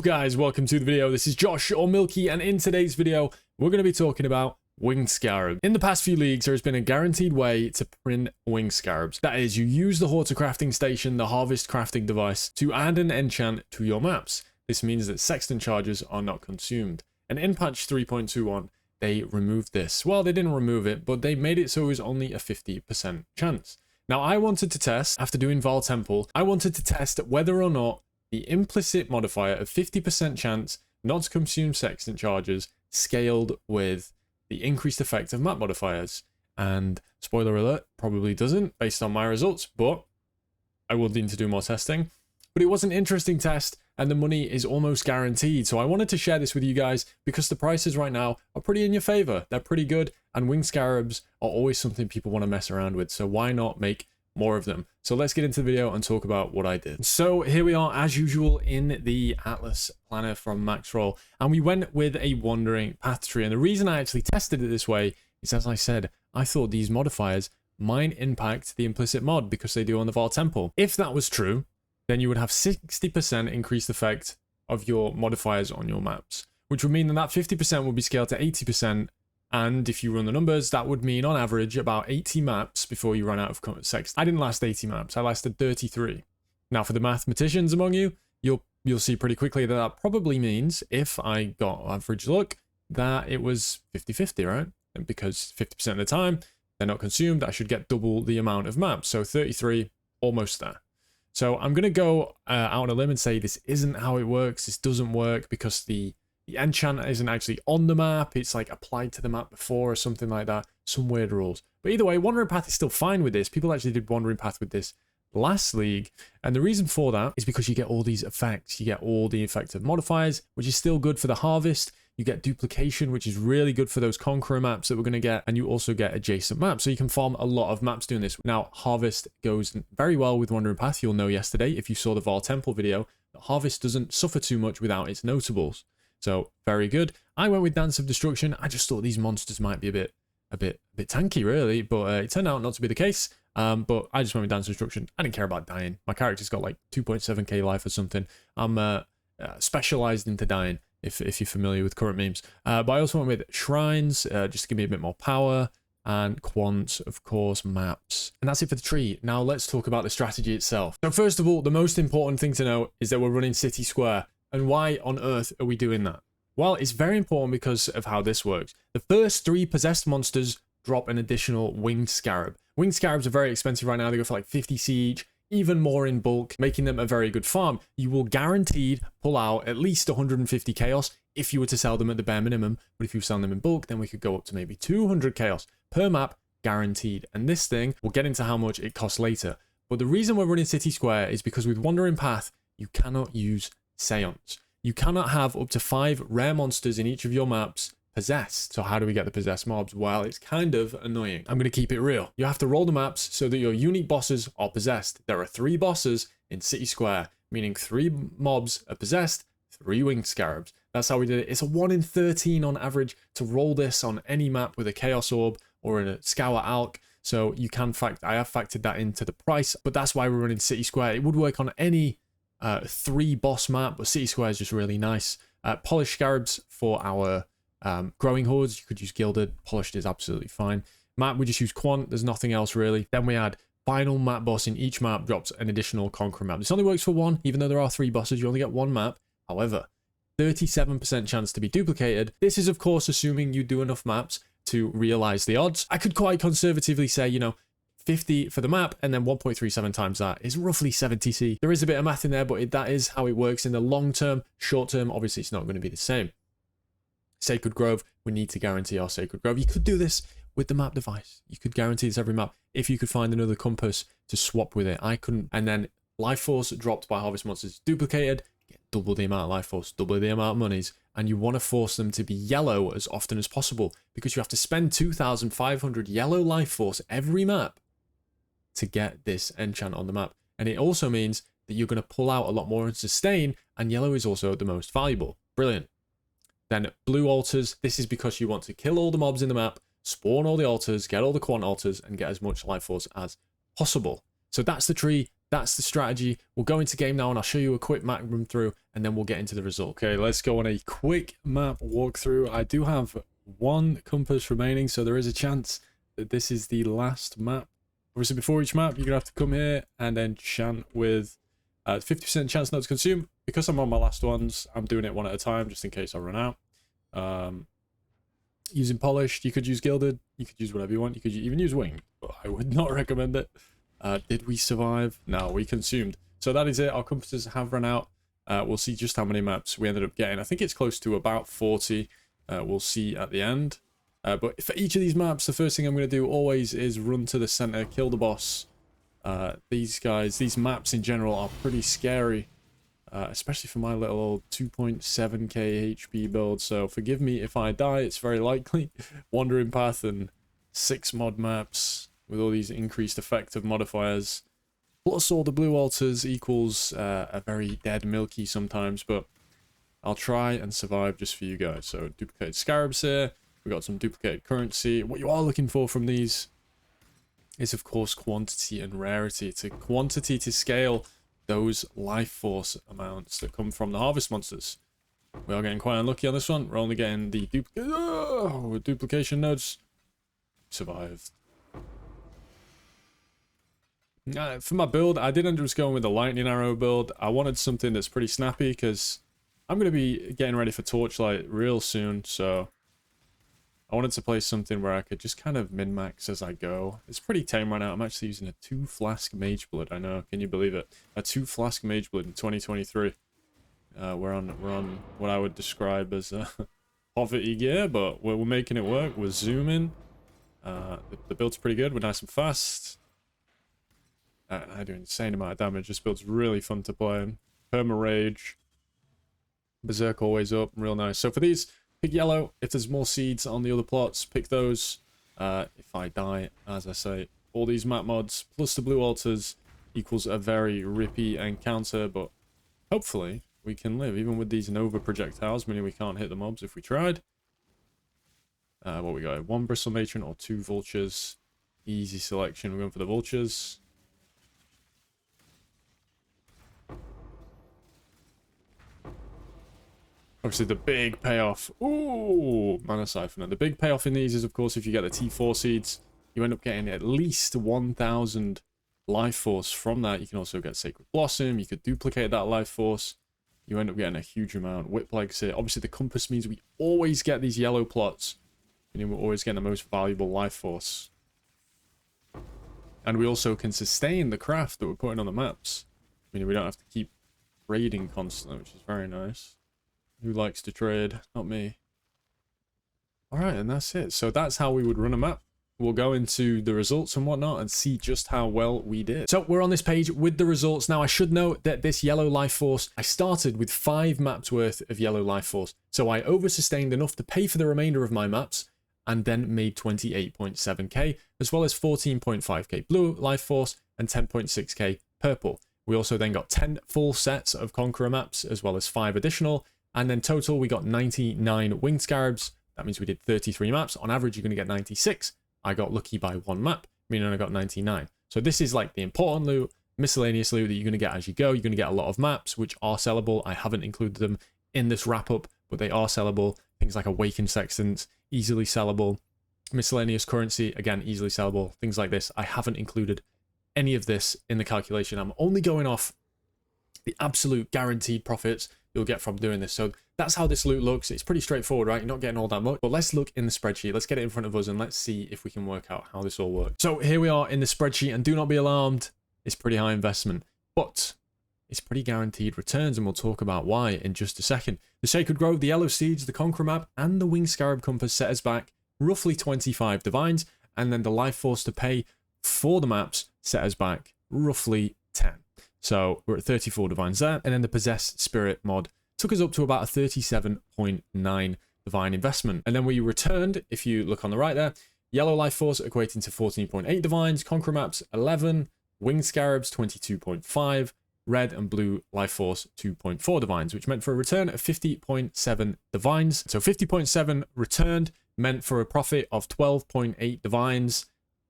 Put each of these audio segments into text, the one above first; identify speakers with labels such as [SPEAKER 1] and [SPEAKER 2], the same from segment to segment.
[SPEAKER 1] up guys, welcome to the video. This is Josh or Milky, and in today's video we're going to be talking about Winged Scarab. In the past few leagues there has been a guaranteed way to print Winged Scarabs. That is, you use the Horta crafting station, the harvest crafting device, to add an enchant to your maps. This means that sextant charges are not consumed. And in patch 3.21 they removed this. Well, they didn't remove it, but they made it so it was only a 50% chance. Now I wanted to test, after doing Val Temple, I wanted to test whether or not the implicit modifier of 50% chance not to consume sextant charges scaled with the increased effect of map modifiers. And spoiler alert, probably doesn't based on my results, but I will need to do more testing. But it was an interesting test and the money is almost guaranteed. So I wanted to share this with you guys because the prices right now are pretty in your favor. They're pretty good, and Winged Scarabs are always something people want to mess around with. So why not make more of them? So let's get into the video and talk about what I did. So here we are as usual in the Atlas planner from Maxroll, and we went with a wandering path tree. And the reason I actually tested it this way is, as I said, I thought these modifiers might impact the implicit mod because they do on the Val Temple. If that was true, then you would have 60% increased effect of your modifiers on your maps, which would mean that 50% would be scaled to 80%. And if you run the numbers, that would mean on average about 80 maps before you run out of sextant. I didn't last 80 maps, I lasted 33. Now for the mathematicians among you, you'll see pretty quickly that that probably means, if I got average luck, that it was 50-50, right? And because 50% of the time they're not consumed, I should get double the amount of maps. So 33, almost there. So I'm going to go out on a limb and say this isn't how it works. This doesn't work because the enchant isn't actually on the map. It's like applied to the map before or something like that. Some weird rules. But either way, Wandering Path is still fine with this. People actually did Wandering Path with this last league. And the reason for that is because you get all these effects. You get all the effective modifiers, which is still good for the harvest. You get duplication, which is really good for those Conqueror maps that we're going to get. And you also get adjacent maps. So you can farm a lot of maps doing this. Now, harvest goes very well with Wandering Path. You'll know yesterday, if you saw the Val Temple video, that harvest doesn't suffer too much without its notables. So very good. I went with Dance of Destruction. I just thought these monsters might be a bit tanky, really. But it turned out not to be the case. But I just went with Dance of Destruction. I didn't care about dying. My character's got like 2.7k life or something. I'm specialized into dying, if you're familiar with current memes. But I also went with Shrines, just to give me a bit more power. And Quant, of course, Maps. And that's it for the tree. Now let's talk about the strategy itself. So first of all, the most important thing to know is that we're running City Square. And why on earth are we doing that? Well, it's very important because of how this works. The first 3 possessed monsters drop an additional Winged Scarab. Winged Scarabs are very expensive right now. They go for like 50c each, even more in bulk, making them a very good farm. You will guaranteed pull out at least 150 chaos if you were to sell them at the bare minimum. But if you sell them in bulk, then we could go up to maybe 200 chaos per map, guaranteed. And this thing, we'll get into how much it costs later. But the reason we're running City Square is because with Wandering Path, you cannot use Seance. You cannot have up to 5 rare monsters in each of your maps possessed. So how do we get the possessed mobs? Well, it's kind of annoying. I'm going to keep it real. You have to roll the maps so that your unique bosses are possessed. There are 3 bosses in City Square, meaning 3 mobs are possessed, 3 Winged Scarabs. That's how we did it. It's a 1 in 13 on average to roll this on any map with a Chaos Orb or in a Scour Alk. So you can I have factored that into the price, but that's why we're running City Square. It would work on any 3 boss map, but City Square is just really nice. Polished Scarabs for our growing hordes. You could use Gilded. Polished is absolutely fine. Map, we just use Quant. There's nothing else really. Then we add final map boss in each map drops an additional Conqueror map. This only works for 1, even though there are 3 bosses. You only get 1 map. However, 37% chance to be duplicated. This is of course assuming you do enough maps to realize the odds. I could quite conservatively say, you know, 50 for the map, and then 1.37 times that is roughly 70c. There is a bit of math in there, but that is how it works in the long term. Short term, obviously, it's not going to be the same. Sacred Grove, we need to guarantee our Sacred Grove. You could do this with the map device. You could guarantee this every map if you could find another compass to swap with it. I couldn't. And then Life Force dropped by Harvest Monsters duplicated. Get double the amount of Life Force, double the amount of monies. And you want to force them to be yellow as often as possible because you have to spend 2,500 yellow Life Force every map to get this enchant on the map. And it also means that you're going to pull out a lot more in sustain, and yellow is also the most valuable. Brilliant. Then blue altars. This is because you want to kill all the mobs in the map, spawn all the altars, get all the quant altars, and get as much life force as possible. So that's the tree. That's the strategy. We'll go into game now and I'll show you a quick map run through and then we'll get into the result. Okay, let's go on a quick map walkthrough. I do have one compass remaining, so there is a chance that this is the last map. Obviously, before each map, you're going to have to come here and then chant with 50% chance not to consume. Because I'm on my last ones, I'm doing it one at a time just in case I run out. Using polished, you could use gilded, you could use whatever you want. You could even use winged, but I would not recommend it. Did we survive? No, we consumed. So that is it. Our compasses have run out. We'll see just how many maps we ended up getting. I think it's close to about 40. We'll see at the end. But for each of these maps, the first thing I'm going to do always is run to the center, kill the boss. These maps in general are pretty scary. Especially for my little old 2.7k HP build. So forgive me if I die. It's very likely. Wandering Path and 6 mod maps with all these increased effective modifiers. Plus all the blue altars equals a very dead Milky sometimes. But I'll try and survive just for you guys. So duplicated scarabs here. We got some duplicated currency. What you are looking for from these is of course quantity and rarity. To quantity to scale those life force amounts that come from the harvest monsters. We are getting quite unlucky on this one. We're only getting the duplication nodes. Survived. For my build, I did end up just going with the lightning arrow build. I wanted something that's pretty snappy because I'm going to be getting ready for Torchlight real soon, so I wanted to play something where I could just kind of min-max as I go. It's pretty tame right now. I'm actually using a 2-flask Mage Blood. I know, can you believe it? A 2-flask Mage Blood in 2023. We're on what I would describe as a poverty gear, but we're making it work. We're zooming. The build's pretty good. We're nice and fast. I do an insane amount of damage. This build's really fun to play. Perma Rage. Berserk always up. Real nice. So for these, pick yellow. If there's more seeds on the other plots, pick those. If I die, as I say, all these map mods plus the blue altars equals a very rippy encounter, but hopefully we can live even with these Nova projectiles, meaning we can't hit the mobs if we tried. What we got? 1 bristle matron or 2 vultures. Easy selection. We're going for the vultures. Obviously, the big payoff. Ooh, Mana Siphoner. The big payoff in these is, of course, if you get the T4 seeds, you end up getting at least 1,000 life force from that. You can also get Sacred Blossom. You could duplicate that life force. You end up getting a huge amount. Whip Legs here. Obviously, the compass means we always get these yellow plots, meaning we're always getting the most valuable life force. And we also can sustain the craft that we're putting on the maps, meaning we don't have to keep raiding constantly, which is very nice. Who likes to trade? Not me. Alright, and that's it. So that's how we would run a map. We'll go into the results and whatnot and see just how well we did. So we're on this page with the results. Now I should note that this yellow life force, I started with 5 maps worth of yellow life force. So I over-sustained enough to pay for the remainder of my maps and then made 28.7k, as well as 14.5k blue life force and 10.6k purple. We also then got 10 full sets of Conqueror maps, as well as 5 additional. And then total, we got 99 Winged Scarabs. That means we did 33 maps. On average, you're going to get 96. I got lucky by 1 map, meaning I got 99. So this is like the important loot, miscellaneous loot that you're going to get as you go. You're going to get a lot of maps, which are sellable. I haven't included them in this wrap-up, but they are sellable. Things like Awakened Sextants, easily sellable. Miscellaneous currency, again, easily sellable. Things like this. I haven't included any of this in the calculation. I'm only going off the absolute guaranteed profits you'll get from doing this. So that's how this loot looks. It's pretty straightforward, right? You're not getting all that much. But let's look in the spreadsheet. Let's get it in front of us and let's see if we can work out how this all works. So here we are in the spreadsheet, and do not be alarmed. It's pretty high investment, but it's pretty guaranteed returns, and we'll talk about why in just a second. The Sacred Grove, the Yellow Seeds, the Conqueror Map, and the Winged Scarab Compass set us back roughly 25 divines, and then the life force to pay for the maps set us back roughly 10. So we're at 34 divines there, and then the Possessed Spirit mod took us up to about a 37.9 divine investment. And then we returned, if you look on the right there, Yellow Life Force equating to 14.8 divines, Conqueror Maps 11, Winged Scarabs 22.5, Red and Blue Life Force 2.4 divines, which meant for a return of 50.7 divines. So 50.7 returned meant for a profit of 12.8 divines,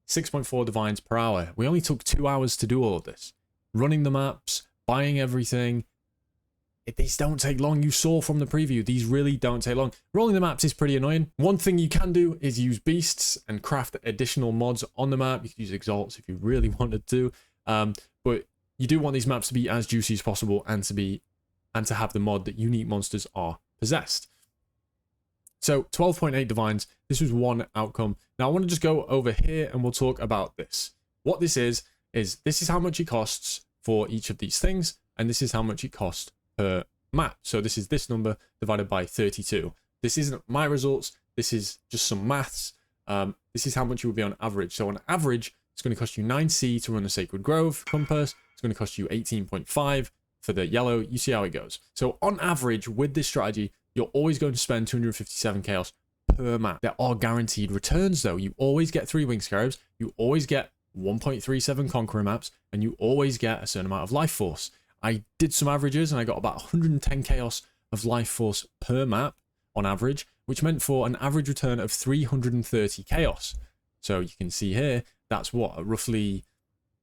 [SPEAKER 1] 6.4 divines per hour. We only took 2 hours to do all of this. running the maps, buying everything. These don't take long. You saw from the preview, these really don't take long. Rolling the maps is pretty annoying. One thing you can do is use beasts and craft additional mods on the map. You can use exalts if you really wanted to, but you do want these maps to be as juicy as possible and to have the mod that unique monsters are possessed. So 12.8 divines, this was one outcome. Now I want to just go over here and we'll talk about this. What this is this is how much it costs for each of these things, and this is how much it costs per map. So this is this number divided by 32. This isn't my results, this is just some maths. This is how much it would be on average. So on average, it's going to cost you 9C to run the Sacred Grove Compass. It's going to cost you 18.5 for the yellow. You see how it goes. So on average, with this strategy, you're always going to spend 257 chaos per map. There are guaranteed returns though. You always get 3 Winged Scarabs, you always get 1.37 Conqueror Maps, and you always get a certain amount of life force. I did some averages and I got about 110 chaos of life force per map on average, which meant for an average return of 330 chaos. So you can see here, that's what, roughly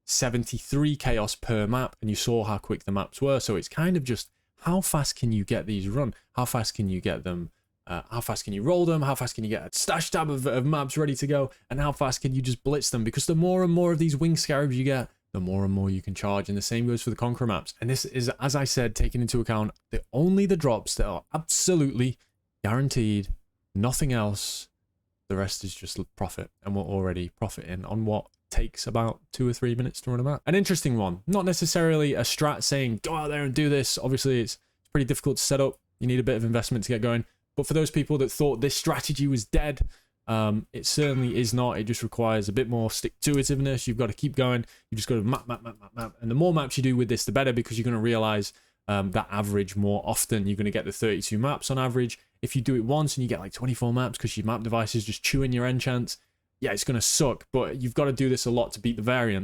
[SPEAKER 1] 73 chaos per map, and you saw how quick the maps were. So it's kind of just, how fast can you get these run? How fast can you get them? How fast can you roll them? How fast can you get a stash tab of maps ready to go? And how fast can you just blitz them? Because the more and more of these Winged Scarabs you get, the more and more you can charge. And the same goes for the Conqueror Maps. And this is, as I said, taking into account only the drops that are absolutely guaranteed, nothing else. The rest is just profit. And we're already profiting on what takes about 2 or 3 minutes to run a map. An interesting one, not necessarily a strat saying go out there and do this. Obviously it's pretty difficult to set up, you need a bit of investment to get going, but for those people that thought this strategy was dead, it certainly is not. It just requires a bit more stick-to-itiveness. You've got to keep going. You just got to map, and the more maps you do with this, the better, because you're going to realize that average more often. You're going to get the 32 maps on average. If you do it once and you get like 24 maps because your map device is just chewing your enchants, yeah, it's going to suck, but you've got to do this a lot to beat the variant.